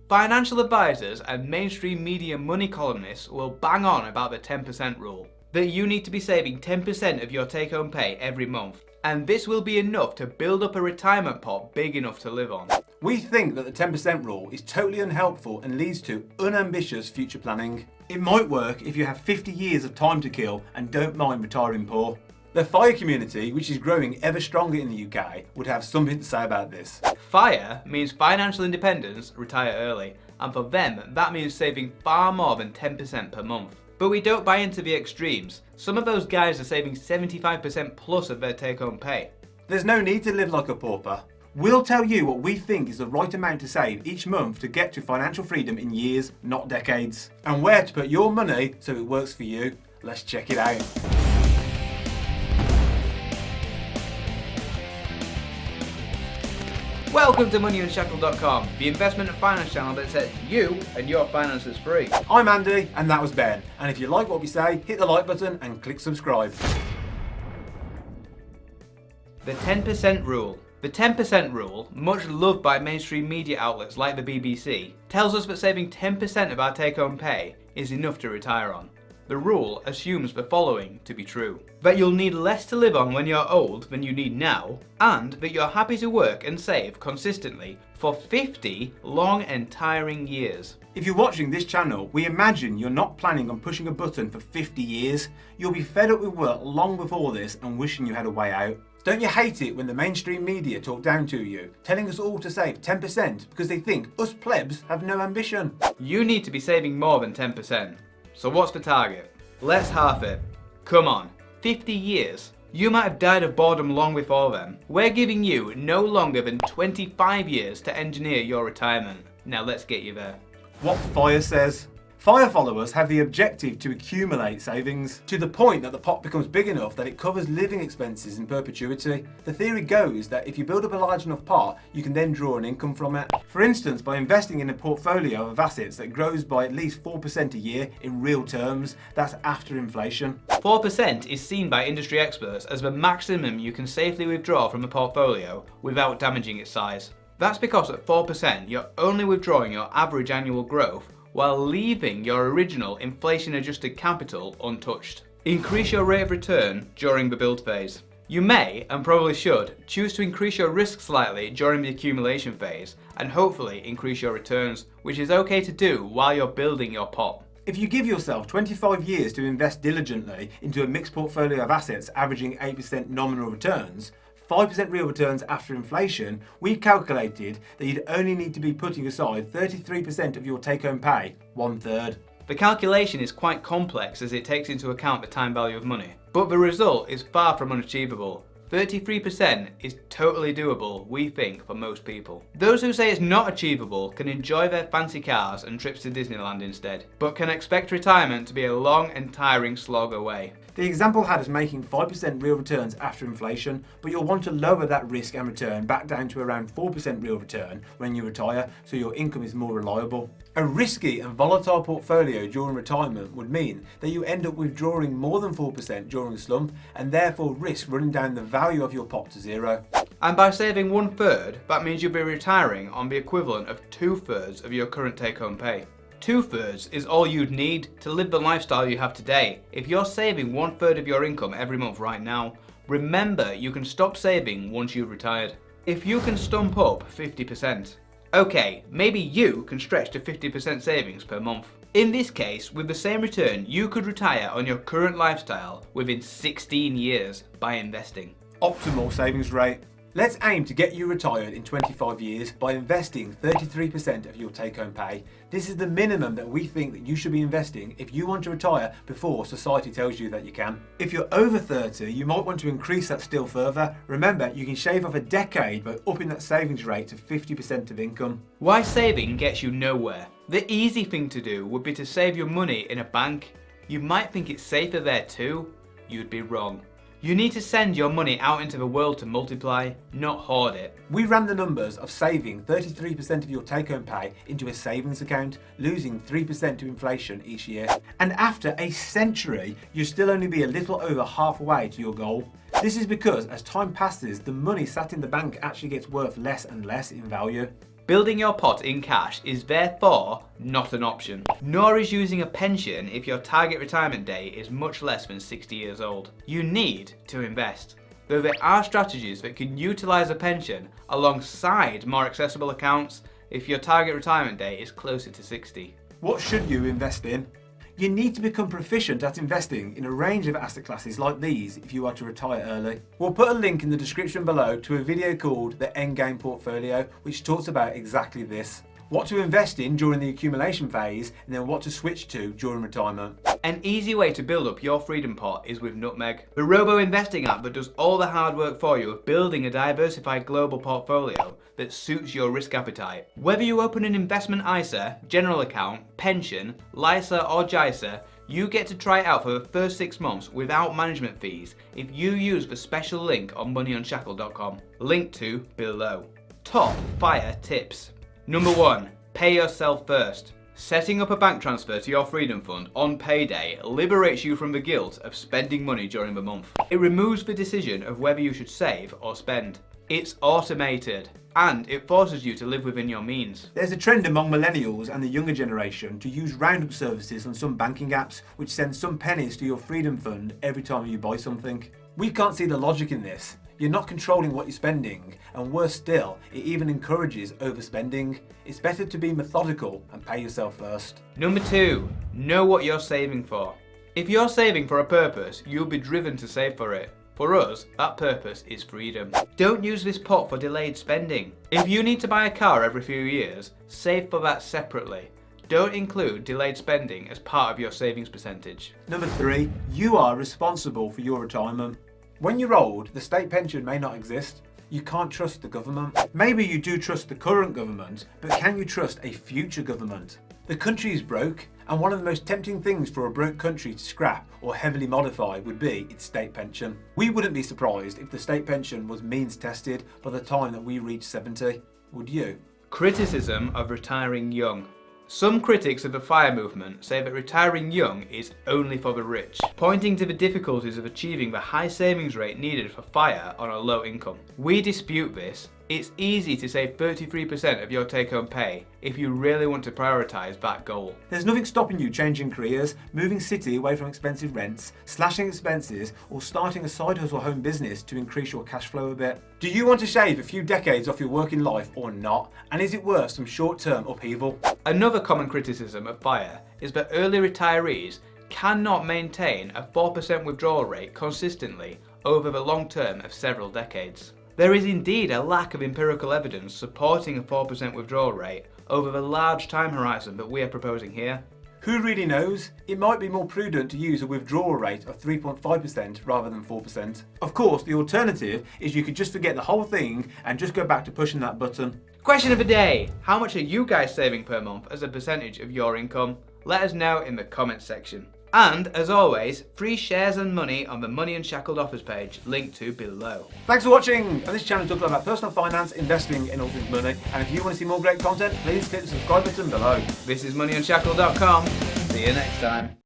Financial advisors and mainstream media money columnists will bang on about the 10% rule. That you need to be saving 10% of your take-home pay every month. And this will be enough to build up a retirement pot big enough to live on. We think that the 10% rule is totally unhelpful and leads to unambitious future planning. It might work if you have 50 years of time to kill and don't mind retiring poor. The FIRE community, which is growing ever stronger in the UK, would have something to say about this. FIRE means financial independence, retire early, and for them that means saving far more than 10% per month. But we don't buy into the extremes. Some of those guys are saving 75% plus of their take-home pay. There's no need to live like a pauper. We'll tell you what we think is the right amount to save each month to get to financial freedom in years, not decades. And where to put your money so it works for you. Let's check it out. Welcome to MoneyUnshackled.com, the investment and finance channel that sets you and your finances free. I'm Andy and that was Ben. And if you like what we say, hit the like button and click subscribe. The 10% rule. The 10% rule, much loved by mainstream media outlets like the BBC, tells us that saving 10% of our take-home pay is enough to retire on. The rule assumes the following to be true: that you'll need less to live on when you're old than you need now, and that you're happy to work and save consistently for 50 long and tiring years. If you're watching this channel, we imagine you're not planning on pushing a button for 50 years. You'll be fed up with work long before this and wishing you had a way out. Don't you hate it when the mainstream media talk down to you, telling us all to save 10% because they think us plebs have no ambition? You need to be saving more than 10%. So what's the target? Let's half it. Come on, 50 years. You might have died of boredom long before then. We're giving you no longer than 25 years to engineer your retirement. Now let's get you there. What FIRE says. FIRE followers have the objective to accumulate savings to the point that the pot becomes big enough that it covers living expenses in perpetuity. The theory goes that if you build up a large enough pot, you can then draw an income from it. For instance, by investing in a portfolio of assets that grows by at least 4% a year in real terms, that's after inflation. 4% is seen by industry experts as the maximum you can safely withdraw from a portfolio without damaging its size. That's because at 4%, you're only withdrawing your average annual growth while leaving your original inflation-adjusted capital untouched. Increase your rate of return during the build phase. You may, and probably should, choose to increase your risk slightly during the accumulation phase and hopefully increase your returns, which is okay to do while you're building your pot. If you give yourself 25 years to invest diligently into a mixed portfolio of assets averaging 8% nominal returns, 5% real returns after inflation, we've calculated that you'd only need to be putting aside 33% of your take-home pay, 1/3. The calculation is quite complex as it takes into account the time value of money, but the result is far from unachievable. 33% is totally doable, we think, for most people. Those who say it's not achievable can enjoy their fancy cars and trips to Disneyland instead, but can expect retirement to be a long and tiring slog away. The example had us making 5% real returns after inflation, but you'll want to lower that risk and return back down to around 4% real return when you retire, so your income is more reliable. A risky and volatile portfolio during retirement would mean that you end up withdrawing more than 4% during a slump and therefore risk running down the value of your pot to zero. And by saving 1/3, that means you'll be retiring on the equivalent of 2/3 of your current take-home pay. 2/3 is all you'd need to live the lifestyle you have today. If you're saving 1/3 of your income every month right now, remember you can stop saving once you've retired. If you can stump up 50%, okay, maybe you can stretch to 50% savings per month. In this case, with the same return, you could retire on your current lifestyle within 16 years by investing. Optimal savings rate. Let's aim to get you retired in 25 years by investing 33% of your take-home pay. This is the minimum that we think that you should be investing if you want to retire before society tells you that you can. If you're over 30, you might want to increase that still further. Remember, you can shave off a decade by upping that savings rate to 50% of income. Why saving gets you nowhere? The easy thing to do would be to save your money in a bank. You might think it's safer there too. You'd be wrong. You need to send your money out into the world to multiply, not hoard it. We ran the numbers of saving 33% of your take-home pay into a savings account, losing 3% to inflation each year. And after a century, you'll still only be a little over halfway to your goal. This is because as time passes, the money sat in the bank actually gets worth less and less in value. Building your pot in cash is therefore not an option, nor is using a pension if your target retirement date is much less than 60 years old. You need to invest. Though there are strategies that can utilise a pension alongside more accessible accounts if your target retirement date is closer to 60. What should you invest in? You need to become proficient at investing in a range of asset classes like these if you are to retire early. We'll put a link in the description below to a video called the Endgame Portfolio, which talks about exactly this. What to invest in during the accumulation phase, and then what to switch to during retirement. An easy way to build up your freedom pot is with Nutmeg, the robo-investing app that does all the hard work for you of building a diversified global portfolio that suits your risk appetite. Whether you open an investment ISA, general account, pension, LISA or JISA, you get to try it out for the first 6 months without management fees if you use the special link on moneyunshackled.com. Link to below. Top FIRE tips. Number 1. Pay yourself first. Setting up a bank transfer to your freedom fund on payday liberates you from the guilt of spending money during the month. It removes the decision of whether you should save or spend. It's automated, and it forces you to live within your means. There's a trend among millennials and the younger generation to use roundup services on some banking apps which send some pennies to your freedom fund every time you buy something. We can't see the logic in this. You're not controlling what you're spending, and worse still, it even encourages overspending. It's better to be methodical and pay yourself first. Number 2. Know what you're saving for. If you're saving for a purpose, you'll be driven to save for it. For us, that purpose is freedom. Don't use this pot for delayed spending. If you need to buy a car every few years, save for that separately. Don't include delayed spending as part of your savings percentage. Number 3. You are responsible for your retirement. When you're old, the state pension may not exist. You can't trust the government. Maybe you do trust the current government, but can you trust a future government? The country is broke, and one of the most tempting things for a broke country to scrap or heavily modify would be its state pension. We wouldn't be surprised if the state pension was means tested by the time that we reach 70. Would you? Criticism of retiring young. Some critics of the FIRE movement say that retiring young is only for the rich, pointing to the difficulties of achieving the high savings rate needed for FIRE on a low income. We dispute this. It's easy to save 33% of your take-home pay if you really want to prioritise that goal. There's nothing stopping you changing careers, moving city away from expensive rents, slashing expenses, or starting a side hustle home business to increase your cash flow a bit. Do you want to shave a few decades off your working life or not? And is it worth some short-term upheaval? Another common criticism of FIRE is that early retirees cannot maintain a 4% withdrawal rate consistently over the long term of several decades. There is indeed a lack of empirical evidence supporting a 4% withdrawal rate over the large time horizon that we are proposing here. Who really knows? It might be more prudent to use a withdrawal rate of 3.5% rather than 4%. Of course, the alternative is you could just forget the whole thing and just go back to pushing that button. Question of the day: how much are you guys saving per month as a percentage of your income? Let us know in the comments section. And, as always, free shares and money on the Money Unshackled offers page, linked to below. Thanks for watching! On this channel we talk about personal finance, investing and all things money. And if you want to see more great content, please click the subscribe button below. This is moneyunshackled.com. See you next time.